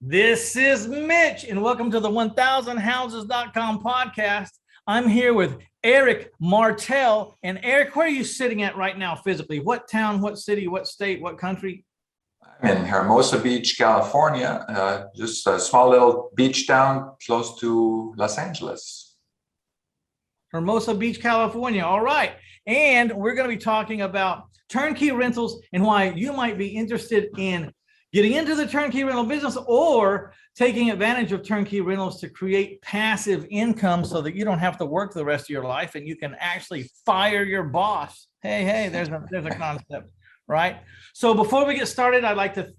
This is Mitch, and welcome to the 1000houses.com podcast. I'm here with Eric Martel. And Eric, where are you sitting at right now physically? What town, what city, what state, what country? I'm in Hermosa Beach, California, just a small little beach town close to Los Angeles. Hermosa Beach, California. All right. And we're going to be talking about turnkey rentals and why you might be interested in getting into the turnkey rental business or taking advantage of turnkey rentals to create passive income so that you don't have to work the rest of your life and you can actually fire your boss. Hey, there's a concept, right? So before we get started, I'd like to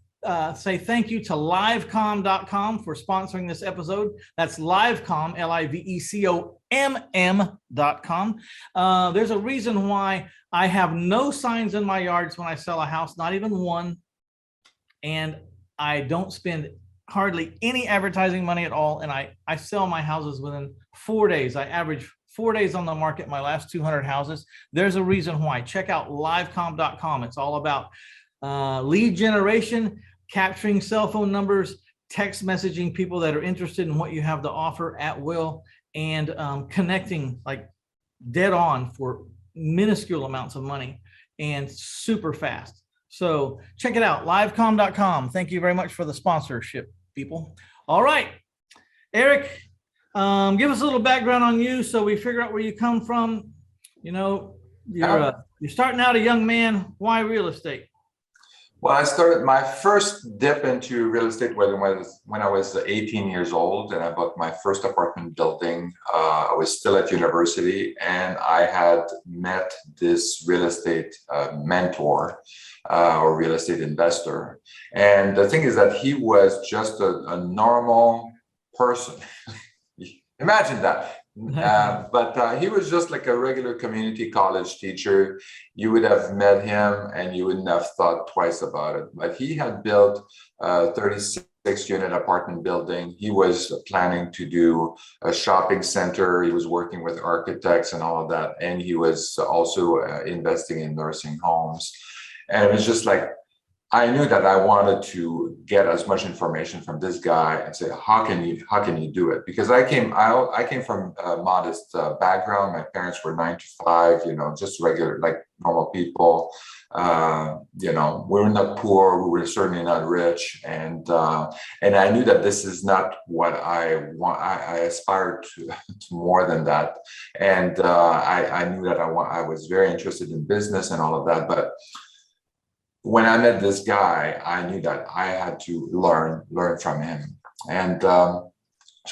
say thank you to livecom.com for sponsoring this episode. That's Livecom, LIVECOMM.com. There's a reason why I have no signs in my yards when I sell a house, not even one. And I don't spend hardly any advertising money at all. And I sell my houses within 4 days. I average 4 days on the market, my last 200 houses. There's a reason why. Check out livecom.com. It's all about lead generation, capturing cell phone numbers, text messaging people that are interested in what you have to offer at will, and connecting like dead on for minuscule amounts of money and super fast. So check it out, livecom.com. Thank you very much for the sponsorship, people. All right, Eric, give us a little background on you so we figure out where you come from. You know, you're starting out a young man. Why real estate? Well, I started my first dip into real estate when I was 18 years old, and I bought my first apartment building. I was still at university, and I had met this real estate mentor or real estate investor. And the thing is that he was just a normal person. Imagine that. But he was just like a regular community college teacher. You would have met him and you wouldn't have thought twice about it. But he had built a 36-unit apartment building. He was planning to do a shopping center. He was working with architects and all of that. And he was also investing in nursing homes. And it was just like, I knew that I wanted to get as much information from this guy and say, how can you do it? Because I came from a modest background. My parents were 9 to 5, just regular, like normal people. We were not poor. We were certainly not rich. And I knew that this is not what I want. I aspired to more than that. And I knew that I was very interested in business and all of that. But when I met this guy, I knew that I had to learn from him. And so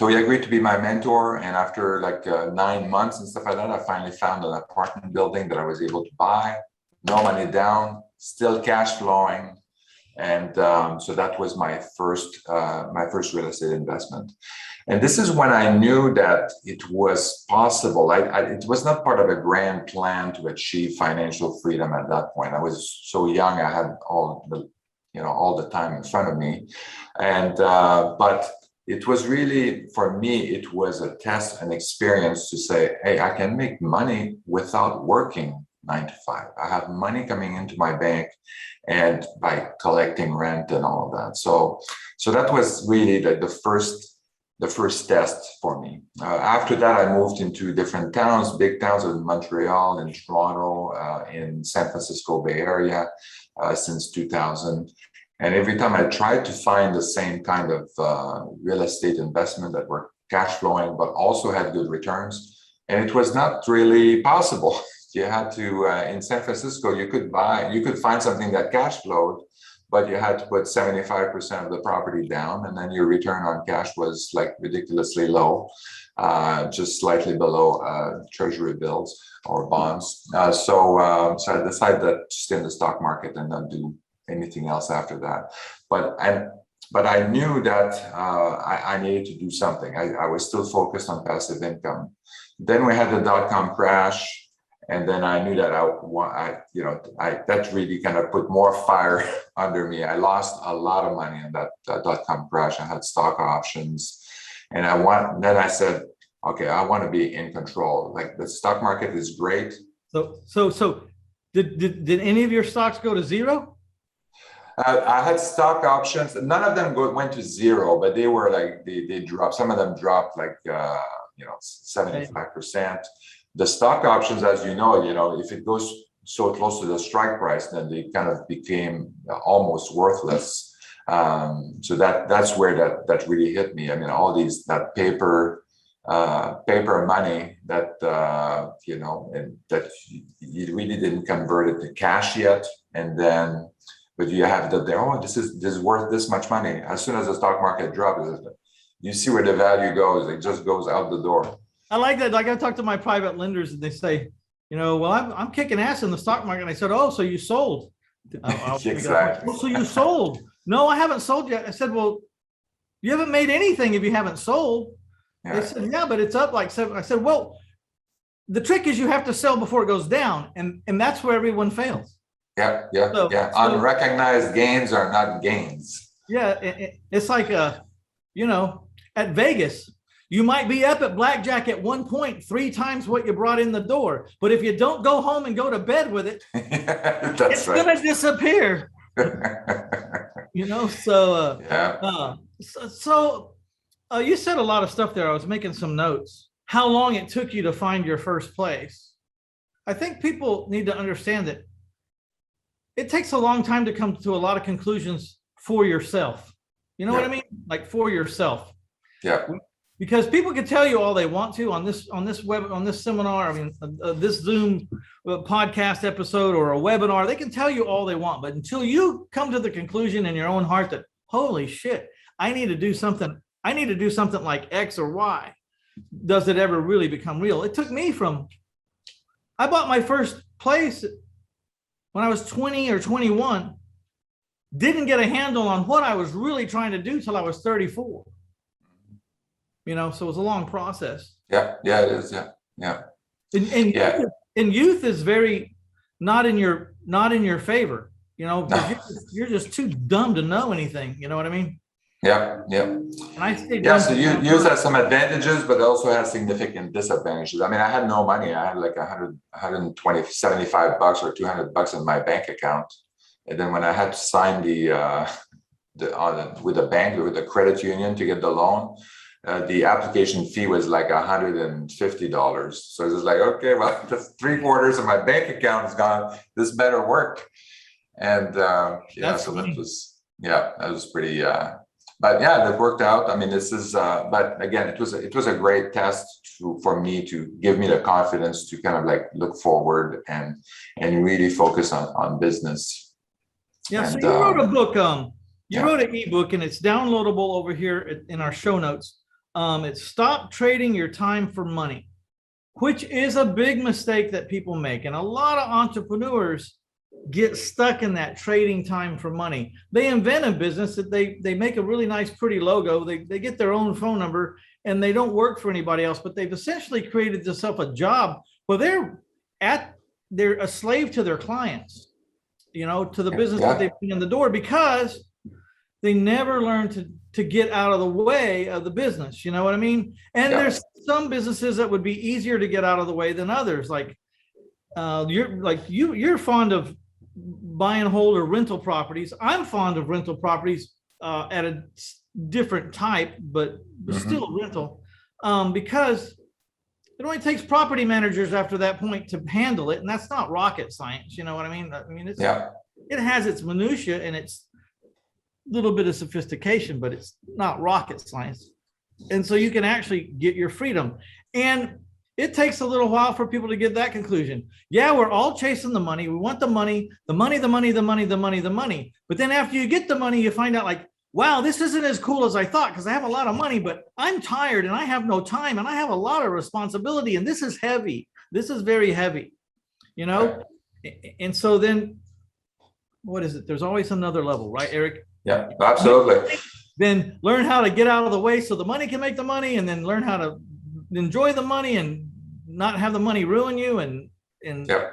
he agreed to be my mentor. And after like 9 months and stuff like that, I finally found an apartment building that I was able to buy, no money down, still cash flowing. And so that was my first real estate investment. And this is when I knew that it was possible. It was not part of a grand plan to achieve financial freedom at that point. I was so young. I had all the time in front of me. And but it was really, for me, it was a test, an experience to say, hey, I can make money without working 9 to 5. I have money coming into my bank and by collecting rent and all of that. So that was really like the first test for me. After that, I moved into different towns, big towns in Montreal, in Toronto, in San Francisco Bay Area since 2000. And every time I tried to find the same kind of real estate investment that were cash flowing, but also had good returns. And it was not really possible. You had to, in San Francisco, you could find something that cash flowed, but you had to put 75% of the property down, and then your return on cash was like ridiculously low, just slightly below treasury bills or bonds. So I decided to stay in the stock market and not do anything else after that. But I knew that I needed to do something. I was still focused on passive income. Then we had the dot-com crash. And then I knew that that really kind of put more fire under me. I lost a lot of money in that dot-com crash. I had stock options, and then I said, okay, I want to be in control. Like, the stock market is great. So did any of your stocks go to zero? I had stock options. None of them went to zero, but they were like they dropped. Some of them dropped like 75%. The stock options, as you know, if it goes so close to the strike price, then they kind of became almost worthless. So that's where that really hit me. I mean, all that paper money that and that you really didn't convert it to cash yet, and then. But you have that there. Oh, this is worth this much money. As soon as the stock market drops, you see where the value goes. It just goes out the door. I like that. Like I talk to my private lenders, and they say, well, I'm kicking ass in the stock market. And I said, oh, so you sold? Exactly. Oh, so you sold? No, I haven't sold yet. I said, well, you haven't made anything if you haven't sold. Yeah. They said, yeah, but it's up like 7. I said, well, the trick is you have to sell before it goes down, and that's where everyone fails. Yeah. Unrecognized gains are not gains. Yeah, it's like at Vegas, you might be up at blackjack at one point 3 times what you brought in the door, but if you don't go home and go to bed with it, it's right. Gonna disappear. So you said a lot of stuff there. I was making some notes. How long it took you to find your first place? I think people need to understand that it takes a long time to come to a lot of conclusions for yourself. You know what I mean? Like for yourself. Yeah. Because people can tell you all they want to on this seminar. I mean, this Zoom podcast episode or a webinar, they can tell you all they want. But until you come to the conclusion in your own heart that, holy shit, I need to do something. I need to do something like X or Y. Does it ever really become real? It took me I bought my first place when I was 20 or 21, didn't get a handle on what I was really trying to do till I was 34. So it was a long process. Yeah, it is. Yeah. And youth is very not in your favor, you're just too dumb to know anything. You know what I mean? Yeah. And I stayed so youth has some advantages, but also has significant disadvantages. I mean, I had no money. I had like 120, $75 or $200 in my bank account. And then when I had to sign with the bank, with the credit union to get the loan, the application fee was like $150. So it's just like, okay, well, that's 3/4 of my bank account is gone. This better work. And that was pretty, but yeah, that worked out. I mean, but again, it was a great test for me to give me the confidence to kind of like look forward and really focus on business. Yeah. So you wrote a book, you wrote an ebook, and it's downloadable over here in our show notes. It's Stop Trading Your Time for Money, which is a big mistake that people make. And a lot of entrepreneurs get stuck in that trading time for money. They invent a business that they make a really nice, pretty logo. They get their own phone number, and they don't work for anybody else, but they've essentially created themselves a job where they're a slave to their clients, to the business that they bring in the door, because they never learn to get out of the way of the business. You know what I mean? And there's some businesses that would be easier to get out of the way than others. Like you're fond of buy and hold or rental properties. I'm fond of rental properties at a different type, but still rental, because it only takes property managers after that point to handle it, and that's not rocket science. You know what I mean? It has its minutia and its little bit of sophistication, but it's not rocket science. And so you can actually get your freedom. And it takes a little while for people to get that conclusion. Yeah, we're all chasing the money. We want the money. But then after you get the money, you find out like, wow, this isn't as cool as I thought, because I have a lot of money, but I'm tired and I have no time and I have a lot of responsibility, and this is heavy. This is very heavy, And so then what is it? There's always another level, right, Eric? Yeah, absolutely. Then learn how to get out of the way so the money can make the money, and then learn how to enjoy the money and not have the money ruin you. And so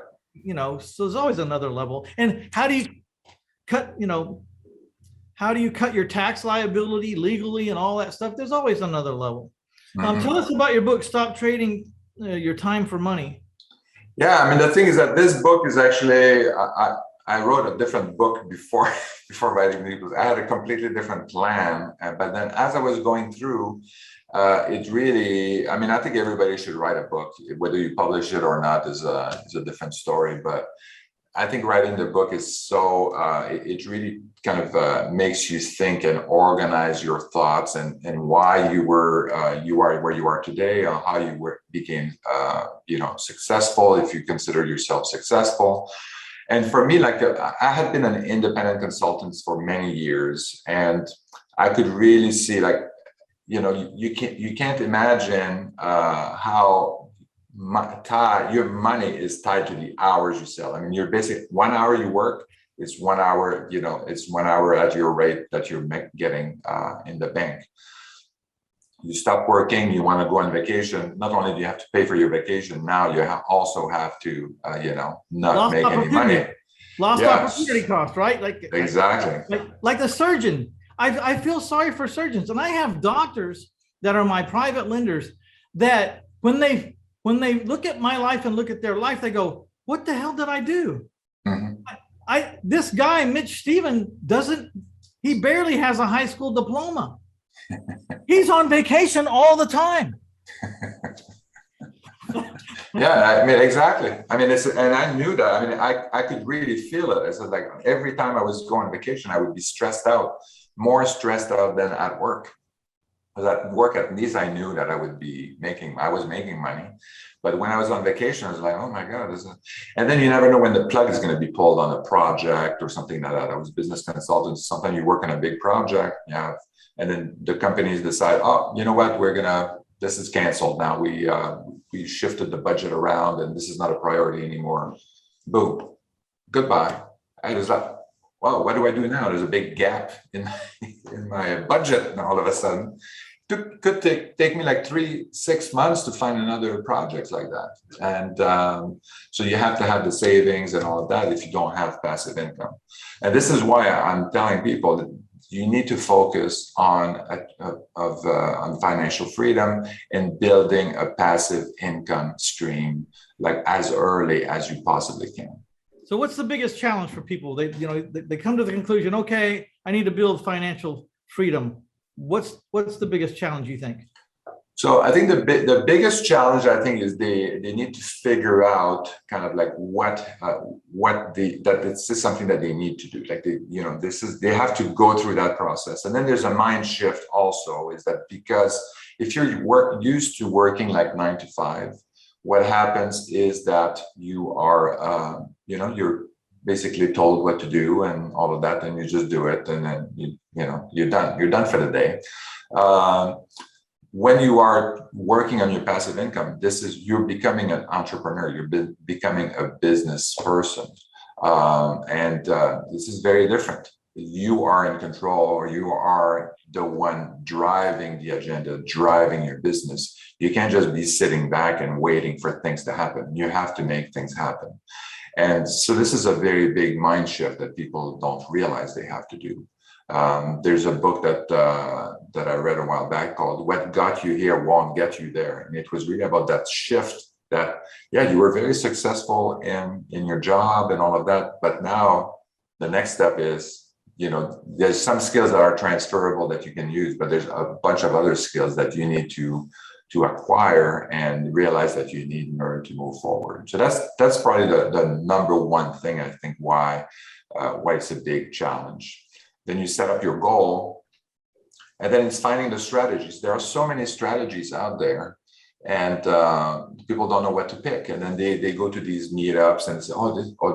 there's always another level. And how do you cut your tax liability legally and all that stuff? There's always another level. Tell us about your book, Stop Trading Your Time for Money. Yeah, I mean, the thing is that this book is actually, I I wrote a different book before before writing the book. I had a completely different plan, but then as I was going through, it really, I mean, I think everybody should write a book. Whether you publish it or not is a different story. But I think writing the book is so, it really kind of makes you think and organize your thoughts and why you are where you are today, or how you became, successful, if you consider yourself successful. And for me, like I had been an independent consultant for many years, and I could really see, like, you can't imagine how your money is tied to the hours you sell. I mean, you're basically 1 hour you work, it's 1 hour, it's 1 hour at your rate that you're getting in the bank. You stop working, you want to go on vacation. Not only do you have to pay for your vacation, now you also have to, not Lost make any money. Lost Yes. opportunity cost, right? Exactly. Like the surgeon. I feel sorry for surgeons, and I have doctors that are my private lenders that when they look at my life and look at their life, they go, "What the hell did I do?" Mm-hmm. This guy, Mitch Stephen, he barely has a high school diploma. He's on vacation all the time. Yeah, I mean, exactly. I mean, and I knew that. I mean, I could really feel it. It's like every time I was going on vacation, I would be stressed out, more stressed out than at work. Because at work, at least I knew that I was making money. But when I was on vacation, I was like, oh my God. And then you never know when the plug is going to be pulled on a project or something like that. I was a business consultant. Sometimes you work on a big project, yeah, and then the companies decide, oh, you know what, this is canceled now. We shifted the budget around and this is not a priority anymore. Boom, goodbye. I was like, wow, what do I do now? There's a big gap in my budget, and all of a sudden, it could take me like 3-6 months to find another project like that. And so you have to have the savings and all of that if you don't have passive income. And this is why I'm telling people that you need to focus on financial freedom and building a passive income stream, like as early as you possibly can. So what's the biggest challenge for people? They come to the conclusion, okay, I need to build financial freedom. What's the biggest challenge you think? So I think the biggest challenge, I think, is they need to figure out kind of like that this is something that they need to do. Like they have to go through that process. And then there's a mind shift also, is that because if you're used to working like 9 to 5, what happens is that you are, you're basically told what to do and all of that, and you just do it, and then you're done. You're done for the day. When you are working on your passive income, you're becoming an entrepreneur. You're becoming a business person, and this is very different. You are in control, or you are the one driving the agenda, driving your business. You can't just be sitting back and waiting for things to happen. You have to make things happen. And so this is a very big mind shift that people don't realize they have to do. There's a book that I read a while back called "What Got You Here Won't Get You There," and it was really about that shift. That you were very successful in your job and all of that, but now the next step is, there's some skills that are transferable that you can use, but there's a bunch of other skills that you need to acquire and realize that you need in order to move forward. So that's probably the number one thing, I think, why it's a big challenge. Then you set up your goal, and then it's finding the strategies. There are so many strategies out there, and people don't know what to pick. And then they go to these meetups and say,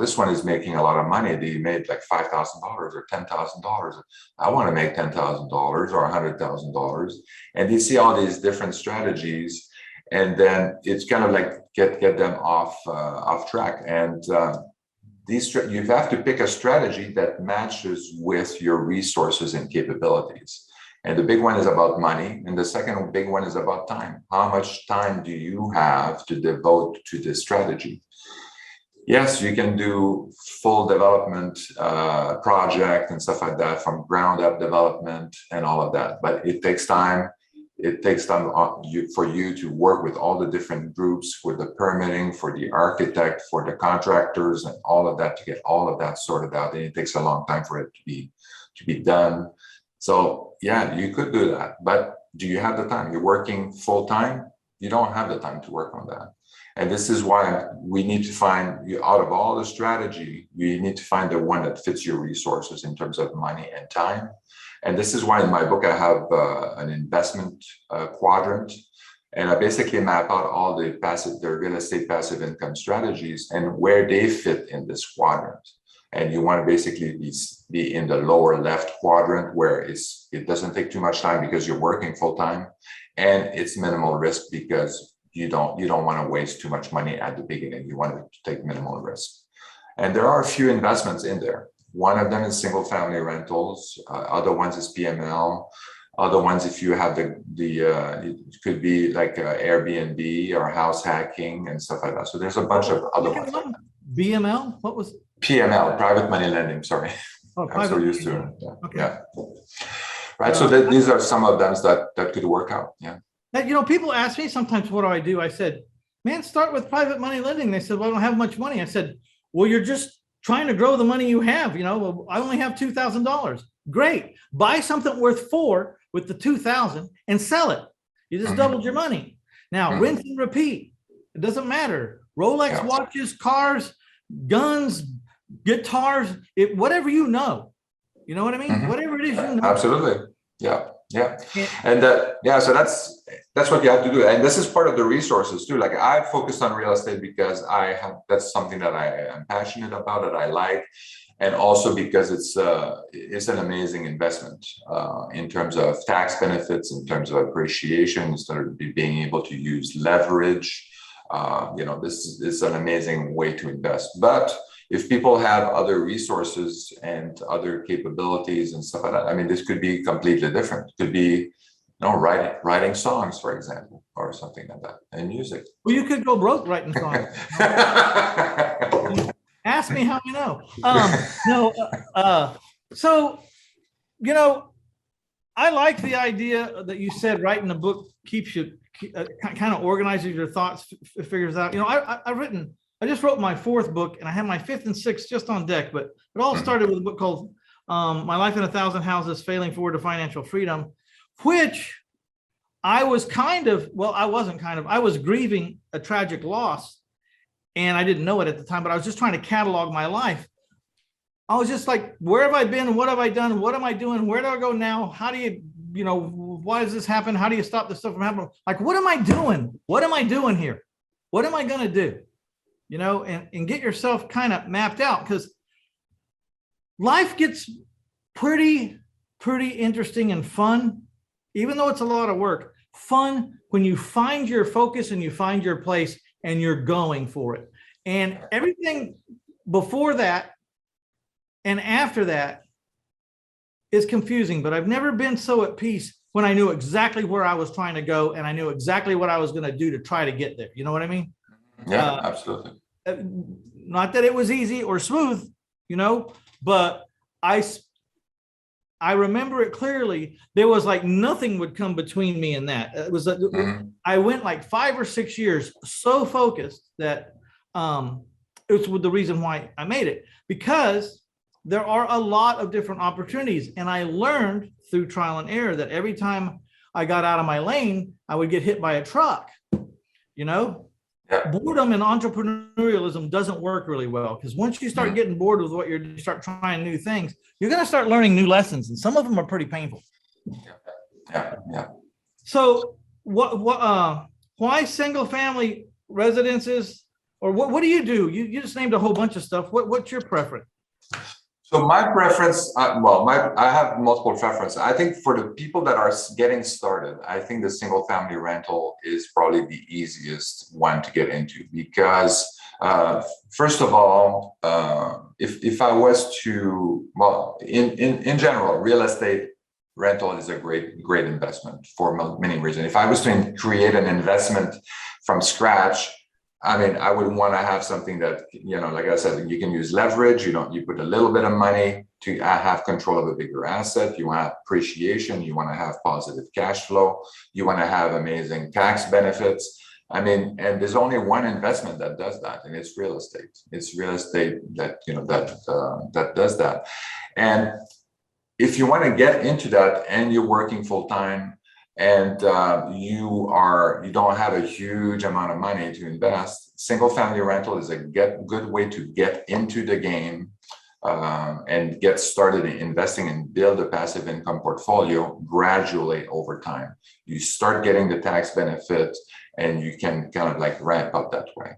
this one is making a lot of money. They made like $5,000 or $10,000. I want to make $10,000 or $100,000. And they see all these different strategies, and then it's kind of like get them off track. And you have to pick a strategy that matches with your resources and capabilities. And the big one is about money. And the second big one is about time. How much time do you have to devote to this strategy? Yes, you can do full development project and stuff like that, from ground up development and all of that, but it takes time. it takes time for you to work with all the different groups, for the permitting, for the architect, for the contractors, and all of that to get all of that sorted out. And it takes a long time for it to be done. So yeah, you could do that, but do you have the time? You're working full time. You don't have the time to work on that. And this is why we need to find, out of all the strategy, you need to find the one that fits your resources in terms of money and time. And this is why in my book, I have an investment quadrant. And I basically map out all the real estate passive income strategies and where they fit in this quadrant. And you want to basically be in the lower left quadrant where it doesn't take too much time because you're working full time, and it's minimal risk because you don't want to waste too much money at the beginning. You want to take minimal risk. And there are a few investments in there. One of them is single family rentals. Other ones is PML. Other ones, if you have it could be like Airbnb or house hacking and stuff like that. So there's a bunch of other ones. BML? What was PML, private money lending, sorry. Oh, I'm so used to it. Yeah. Okay. Yeah. Right. So these are some of them that could work out. Yeah. Now, people ask me sometimes, what do? I said, man, start with private money lending. They said, well, I don't have much money. I said, well, you're just trying to grow the money you have. Well, I only have $2,000. Great. Buy something worth $4,000 with the $2,000 and sell it. You just doubled your money. Now, rinse and repeat. It doesn't matter. Rolex watches, cars, guns, guitars, whatever you know. You know what I mean? Whatever it is, you know. Absolutely. Yeah. Yeah. And so that's what you have to do. And this is part of the resources too. Like I focused on real estate because that's something that I am passionate about, that I like. And also because it's an amazing investment in terms of tax benefits, in terms of appreciation, instead of being able to use leverage. This is an amazing way to invest. But if people have other resources and other capabilities and stuff like that, I mean, this could be completely different. It could be, writing songs, for example, or something like that, and music. Well, you could go broke writing songs. Ask me how you know. So, I like the idea that you said writing a book keeps you kind of organizes your thoughts, figures out. I just wrote my 4th book, and I have my 5th and 6th just on deck. But it all started with a book called "My Life in 1,000 Houses: Failing Forward to Financial Freedom," which I was I was grieving a tragic loss. And I didn't know it at the time, but I was just trying to catalog my life. I was just like, where have I been? What have I done? What am I doing? Where do I go now? How do you, why does this happen? How do you stop this stuff from happening? Like, what am I doing? What am I doing here? What am I going to do? And get yourself kind of mapped out, because life gets pretty interesting and fun, even though it's a lot of work. Fun when you find your focus and you find your place and you're going for it. And everything before that and after that is confusing, but I've never been so at peace when I knew exactly where I was trying to go and I knew exactly what I was going to do to try to get there. You know what I mean? Yeah, absolutely. Not that it was easy or smooth, but I remember it clearly. There was like nothing would come between me and that. It was I went like 5 or 6 years so focused that it was the reason why I made it, because there are a lot of different opportunities. And I learned through trial and error that every time I got out of my lane, I would get hit by a truck. Boredom and entrepreneurialism doesn't work really well, because once you start getting bored with what you start trying new things, you're going to start learning new lessons, and some of them are pretty painful. Yeah. So why single family residences, or what do you do? You just named a whole bunch of stuff. What's your preference? So my preference, I have multiple preferences. I think for the people that are getting started, I think the single family rental is probably the easiest one to get into, because first of all, if I was to, in general, real estate rental is a great investment for many reasons. If I was to create an investment from scratch, I mean, I would want to have something that, like I said, you can use leverage. You put a little bit of money to have control of a bigger asset. You want to have appreciation. You want to have positive cash flow. You want to have amazing tax benefits. I mean, and there's only one investment that does that, and it's real estate. It's real estate that, that does that. And if you want to get into that and you're working full time and you don't have a huge amount of money to invest, single family rental is a good way to get into the game and get started in investing and build a passive income portfolio gradually over time. You start getting the tax benefit and you can kind of like ramp up that way.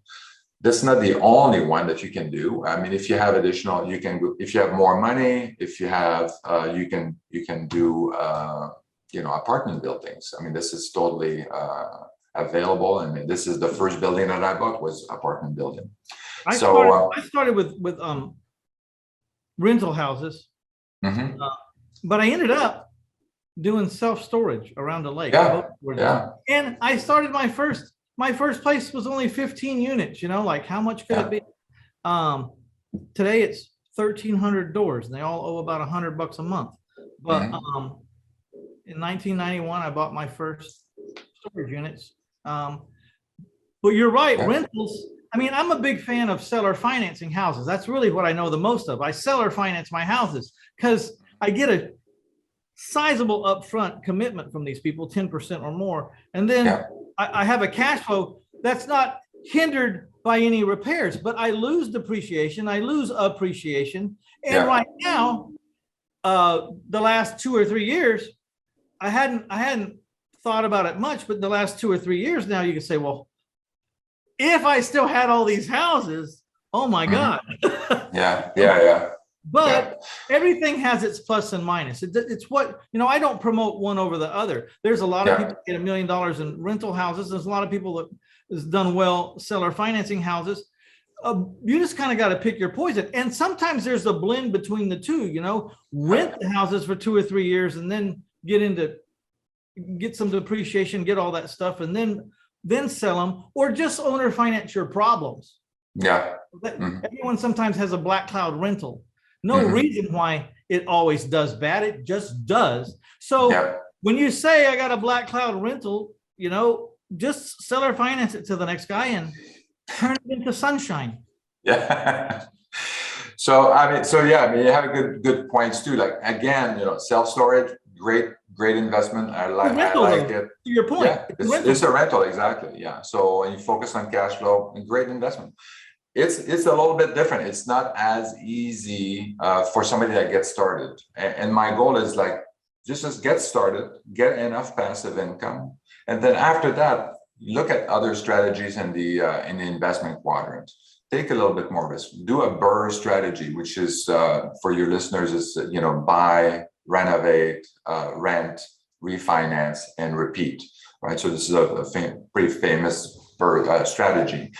That's not the only one that you can do. I mean, if you have additional, if you have more money, if you have, you can do, apartment buildings. I mean, this is totally available. I mean, this is the first building that I bought was apartment building. I started with rental houses, but I ended up doing self-storage around the lake. Yeah. And I started my first place was only 15 units, like how much could it be? Today it's 1,300 doors and they all owe about $100 a month. But in 1991, I bought my first storage units. But you're right, rentals. I mean, I'm a big fan of seller financing houses. That's really what I know the most of. I seller finance my houses because I get a sizable upfront commitment from these people, 10% or more. And then I have a cash flow that's not hindered by any repairs, but I lose depreciation, I lose appreciation. And right now, the last 2 or 3 years, I hadn't thought about it much, but the last 2 or 3 years now, you can say, well, if I still had all these houses, oh my God. But everything has its plus and minus. It's what, I don't promote one over the other. There's a lot of people that get $1 million in rental houses. There's a lot of people that has done well seller financing houses. You just kind of got to pick your poison. And sometimes there's a blend between the two, rent the houses for 2 or 3 years and then get some depreciation, get all that stuff, and then sell them, or just owner finance your problems. Everyone sometimes has a black cloud rental. No reason why it always does bad. It just does. So when you say I got a black cloud rental, just seller finance it to the next guy and turn it into sunshine. So you have a good points too. Like again, self-storage, great investment. I like it. To your point, it's a rental, exactly. Yeah. So when you focus on cash flow, a great investment. It's a little bit different. It's not as easy for somebody that gets started. And my goal is like, just get started, get enough passive income. And then after that, look at other strategies in the investment quadrant. Take a little bit more risk. Do a BRRRR strategy, which is for your listeners is, buy, renovate, rent, refinance, and repeat, right? So this is a pretty famous BRRRR strategy.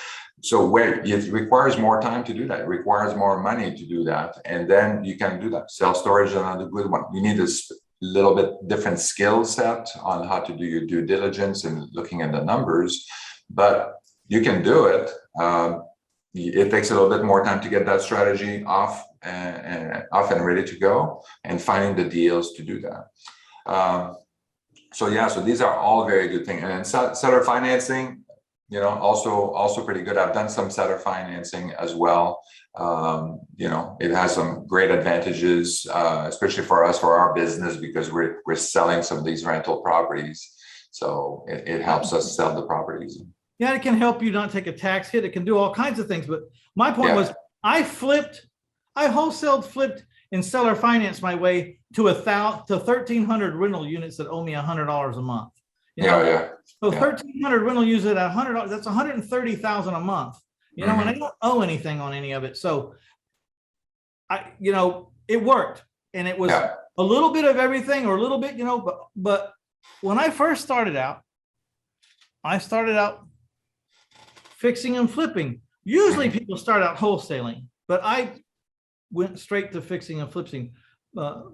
So where it requires more time to do that, it requires more money to do that, and then you can do that. Self-storage is another good one. You need a little bit different skill set on how to do your due diligence and looking at the numbers, but you can do it. It takes a little bit more time to get that strategy off and ready to go, and finding the deals to do that. So these are all very good things. And then seller financing, also pretty good. I've done some seller financing as well. It has some great advantages, especially for us, for our business, because we're selling some of these rental properties. So it helps us sell the properties. Yeah, it can help you not take a tax hit. It can do all kinds of things. But my point was, I wholesale flipped and seller financed my way to 1,300 rental units that owe me $100 a month. So 1,300 rental units at $100, that's $130,000 a month. And I don't owe anything on any of it. So it worked, and it was a little bit of everything, or a little bit, but when I first started out, fixing and flipping. Usually people start out wholesaling, but I went straight to fixing and flipping. But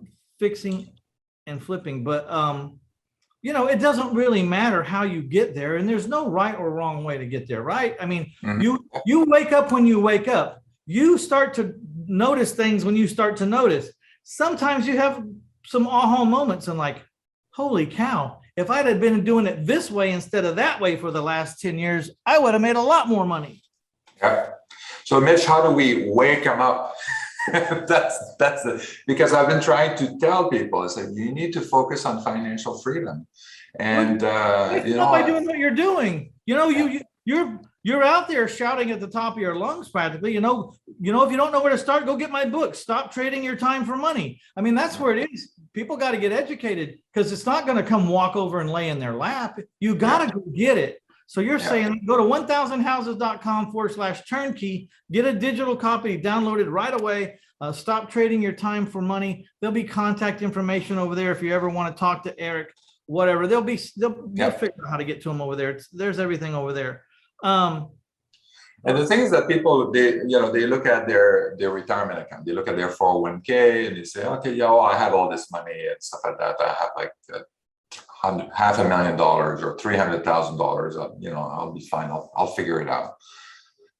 it doesn't really matter how you get there, and there's no right or wrong way to get there, right? I mean, you wake up when you wake up. You start to notice things when you start to notice. sometimes you have some aha moments and like, holy cow, if I'd have been doing it this way instead of that way for the last 10 years, I would have made a lot more money. Yeah. So Mitch, how do we wake them up? Because I've been trying to tell people, I said, you need to focus on financial freedom. And by doing what you're doing, you're out there shouting at the top of your lungs practically. If you don't know where to start, go get my book. Stop trading your time for money. I mean, that's where it is. People got to get educated, because it's not going to come walk over and lay in their lap. You got to go get it. So you're saying go to 1000houses.com/turnkey, get a digital copy, download it right away. Stop trading your time for money. There'll be contact information over there if you ever want to talk to Eric, whatever. They'll figure out how to get to him over there. There's everything over there. And the thing is that people, they look at their retirement account, they look at their 401k and they say, okay, I have all this money and stuff like that. I have like $500,000 or $300,000. I'll be fine. I'll figure it out.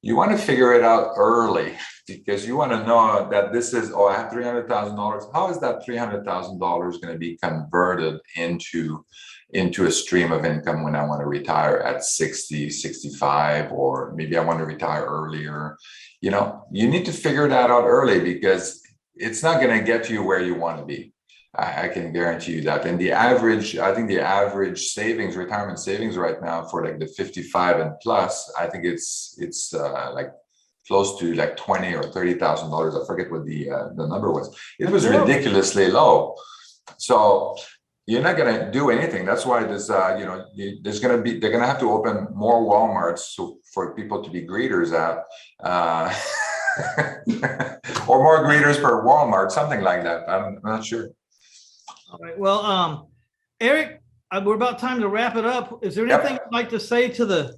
You want to figure it out early, because you want to know that this is, I have $300,000. How is that $300,000 going to be converted into a stream of income when I want to retire at 60, 65, or maybe I want to retire earlier? You need to figure that out early, because it's not going to get you where you want to be. I can guarantee you that. And I think the average retirement savings right now for like the 55 and plus, I think it's like close to like $20,000 or $30,000. I forget what the number was. It was ridiculously low. So you're not going to do anything. That's why they're going to have to open more Walmarts for people to be greeters at, or more greeters per Walmart, something like that. I'm not sure. All right. Well, Eric, we're about time to wrap it up. Is there anything you'd like to say to the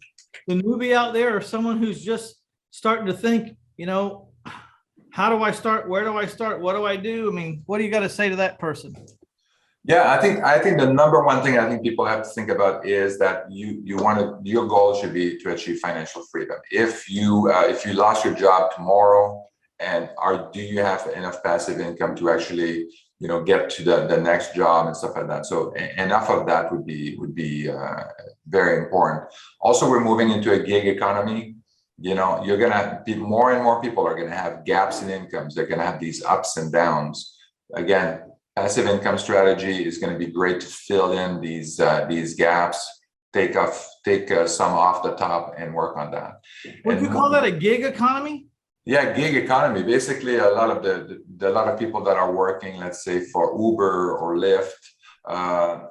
newbie out there, or someone who's just starting to think, how do I start? Where do I start? What do I do? I mean, what do you got to say to that person? Yeah, I think the number one thing I think people have to think about is that your goal should be to achieve financial freedom. If you lost your job tomorrow, do you have enough passive income to actually get to the next job and stuff like that? So enough of that would be very important. Also, we're moving into a gig economy. You're gonna be more and more people are gonna have gaps in incomes. They're gonna have these ups and downs. Again, passive income strategy is going to be great to fill in these gaps. Take some off the top and work on that. Would you call that a gig economy? Yeah, gig economy. Basically, a lot of people that are working, let's say for Uber or Lyft,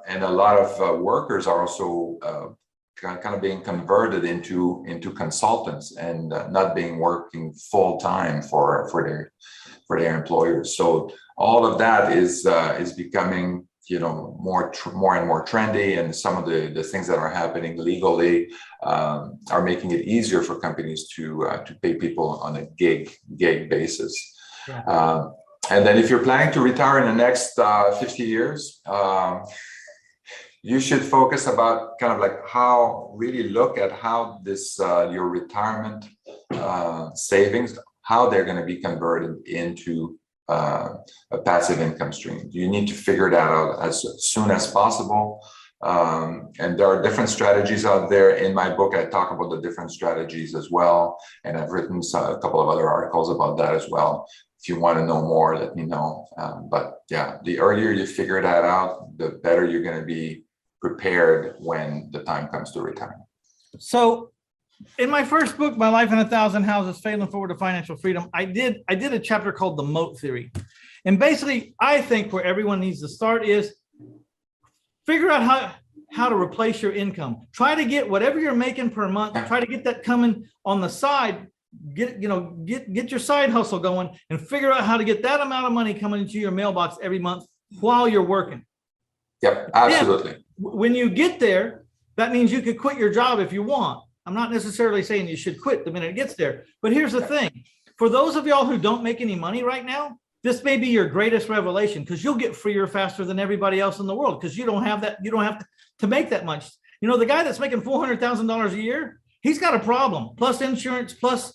and a lot of workers are also kind of being converted into consultants and not being working full time for their employers. So all of that is becoming more and more trendy, and some of the things that are happening legally are making it easier for companies to pay people on a gig basis. Yeah. And then if you're planning to retire in the next 50 years, you should focus about kind of like really look at how this your retirement savings, how they're going to be converted into a passive income stream. You need to figure that out as soon as possible. And there are different strategies out there. In my book, I talk about the different strategies as well. And I've written a couple of other articles about that as well. If you want to know more, let me know. But yeah, the earlier you figure that out, the better you're going to be prepared when the time comes to retire. So in my first book, My Life in 1,000 Houses, Failing Forward to Financial Freedom, I did a chapter called the moat theory. And basically, I think where everyone needs to start is figure out how to replace your income. Try to get whatever you're making per month, try to get that coming on the side, get your side hustle going, and figure out how to get that amount of money coming into your mailbox every month while you're working. Yep, absolutely. And when you get there, that means you could quit your job if you want. I'm not necessarily saying you should quit the minute it gets there, but here's the thing. For those of y'all who don't make any money right now, this may be your greatest revelation, because you'll get freer faster than everybody else in the world, because you don't have to make that much. The guy that's making $400,000 a year, he's got a problem, plus insurance, plus,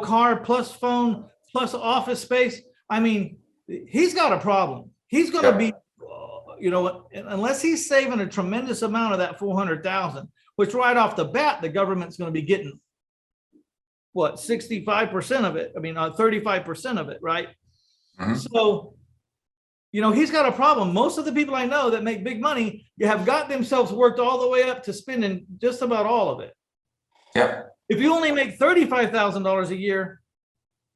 car, plus phone, plus office space. I mean, he's got a problem. He's going to be, you know, unless he's saving a tremendous amount of that 400,000, which right off the bat, the government's going to be getting what, 65% of it. I mean, 35% of it, right? So, you know, he's got a problem. Most of the people I know that make big money have got themselves worked all the way up to spending just about all of it. Yeah. If you only make $35,000 a year,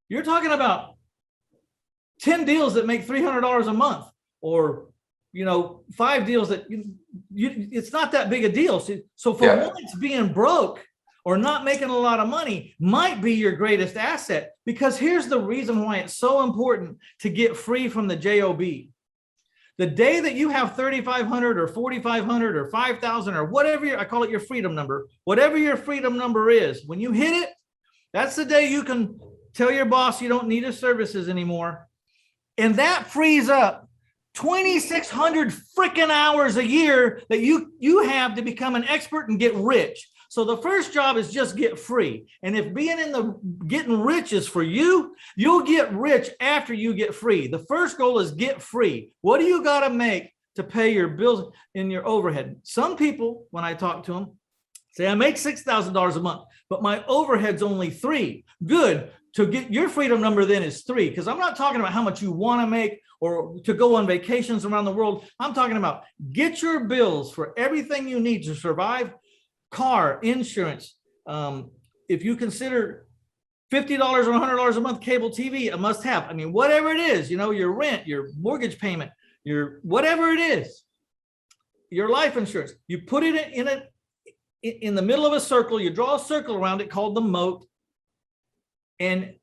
you're talking about 10 deals that make $300 a month, or, you know, 5 deals that it's not that big a deal. So for once, being broke or not making a lot of money might be your greatest asset, because here's the reason why it's so important to get free from the job. The day that you have 3,500 or 4,500 or 5,000 or whatever I call it, your freedom number, whatever your freedom number is, when you hit it, that's the day you can tell your boss you don't need his services anymore. And that frees up 2,600 freaking hours a year that you have to become an expert and get rich. So the first job is just get free. And if being in the getting rich is for you, you'll get rich after you get free. The first goal is get free. What do you got to make to pay your bills and your overhead? Some people, when I talk to them, say, I make $6,000 a month, but my overhead's only $3,000. Good. To get your freedom number then is $3,000, because I'm not talking about how much you want to make or to go on vacations around the world. I'm talking about get your bills for everything you need to survive. Car, insurance. If you consider $50 or $100 a month cable TV a must have, I mean, whatever it is, you know, your rent, your mortgage payment, your whatever it is, your life insurance, you put it in the middle of a circle, you draw a circle around it called the moat, and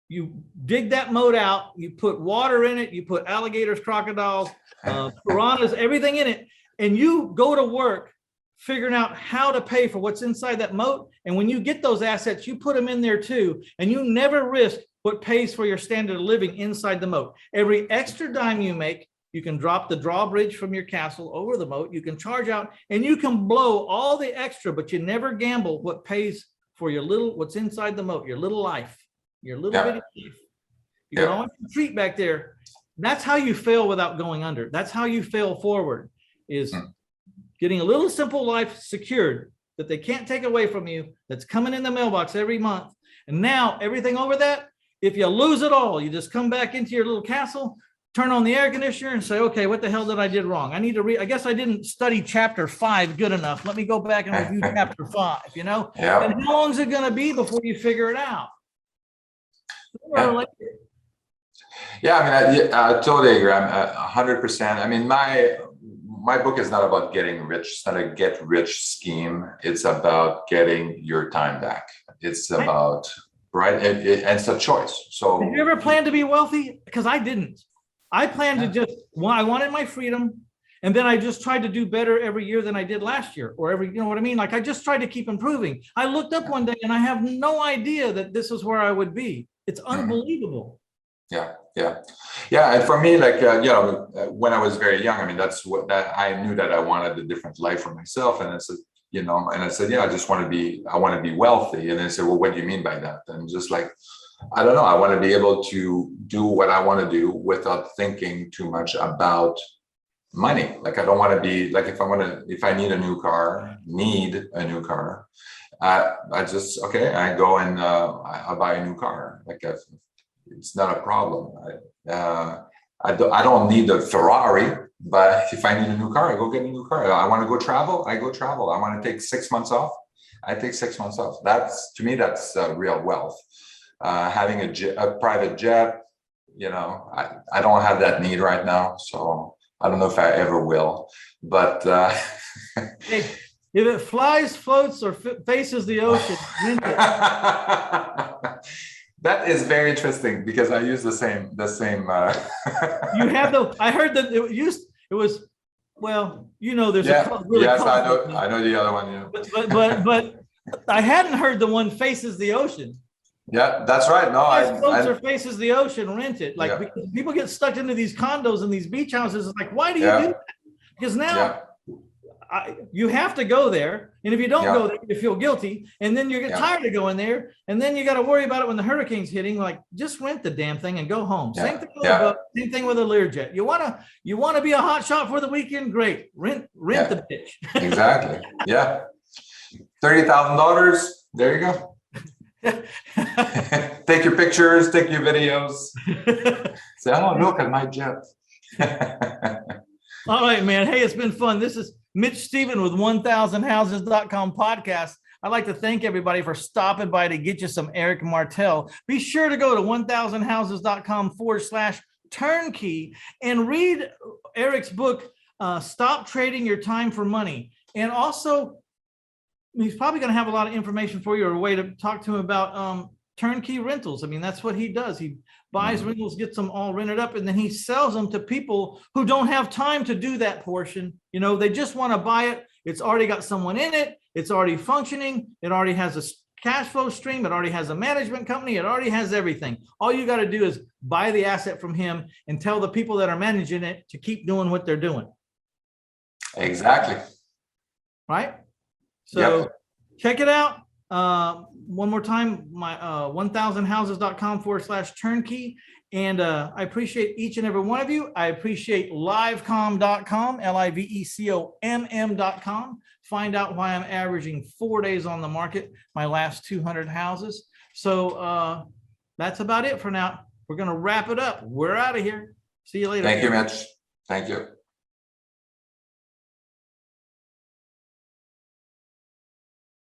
you dig that moat out, you put water in it, you put alligators, crocodiles, piranhas, everything in it, and you go to work figuring out how to pay for what's inside that moat. And when you get those assets, you put them in there too. And you never risk what pays for your standard of living inside the moat. Every extra dime you make, you can drop the drawbridge from your castle over the moat. You can charge out and you can blow all the extra, but you never gamble what pays for your little, what's inside the moat, your little life, your little bitty life. You can always retreat back there. That's how you fail without going under. That's how you fail forward, is getting a little simple life secured that they can't take away from you, that's coming in the mailbox every month. And now everything over that, if you lose it all, you just come back into your little castle, turn on the air conditioner and say, okay, what the hell did I did wrong? I need to I guess I didn't study chapter 5 good enough. Let me go back and review chapter 5, you know? And how long is it going to be before you figure it out? Yeah, I mean, I totally agree. I'm 100%. I mean, my book is not about getting rich. It's not a get rich scheme. It's about getting your time back. It's about, right? And it's a choice. So did you ever plan to be wealthy? Because I didn't. I planned to just, well, I wanted my freedom. And then I just tried to do better every year than I did last year, or every, you know what I mean? Like I just tried to keep improving. I looked up one day and I have no idea that this is where I would be. It's unbelievable. Yeah. And for me, like, you know, when I was very young, I mean, that's what I knew that I wanted a different life for myself. And I said, you know, and I said, yeah, I want to be wealthy. And they said, well, what do you mean by that? And just like, I don't know, I want to be able to do what I want to do without thinking too much about money. Like, I don't want to be like, if I need a new car, I just, okay, I go and I buy a new car. Like, it's not a problem. I don't need a Ferrari, but if I need a new car, I go get a new car. I want to go travel, I go travel. I want to take 6 months off, I take 6 months off. That's, to me, that's real wealth. Having a private jet, you know, I don't have that need right now. So I don't know if I ever will, but hey, if it flies, floats, or faces the ocean, rent it. That is very interesting because I use the same. You have I heard that it was, well, you know, there's a really I know the other one. Yeah. But I hadn't heard the one faces the ocean. Yeah, that's right. No, floats or faces the ocean, rent it. Like, because people get stuck into these condos and these beach houses. It's like, why do you do that? Because now you have to go there. And if you don't go there, you feel guilty. And then you get tired of going there. And then you got to worry about it when the hurricane's hitting. Like, just rent the damn thing and go home. Same thing with a boat, same thing with a Learjet. You want to be a hot shot for the weekend? Great. Rent the bitch. Exactly. Yeah. $30,000. There you go. Take your pictures, take your videos. Say, oh, look at my jet. All right, man. Hey, it's been fun. This is Mitch Stephen with 1000houses.com podcast. I'd like to thank everybody for stopping by to get you some Eric Martel. Be sure to go to 1000houses.com/turnkey and read Eric's book, Stop Trading Your Time for Money. And also, he's probably going to have a lot of information for you, or a way to talk to him about turnkey rentals. I mean, that's what he does. He buys rentals, gets them all rented up, and then he sells them to people who don't have time to do that portion. You know, they just want to buy it. It's already got someone in it. It's already functioning. It already has a cash flow stream. It already has a management company. It already has everything. All you got to do is buy the asset from him and tell the people that are managing it to keep doing what they're doing. Exactly. Right? So check it out. One more time, my 1000houses.com/turnkey. And I appreciate each and every one of you. I appreciate livecom.com, livecom.com. Find out why I'm averaging 4 days on the market, my last 200 houses. So that's about it for now. We're going to wrap it up. We're out of here. See you later. Thank you, Mitch. Thank you.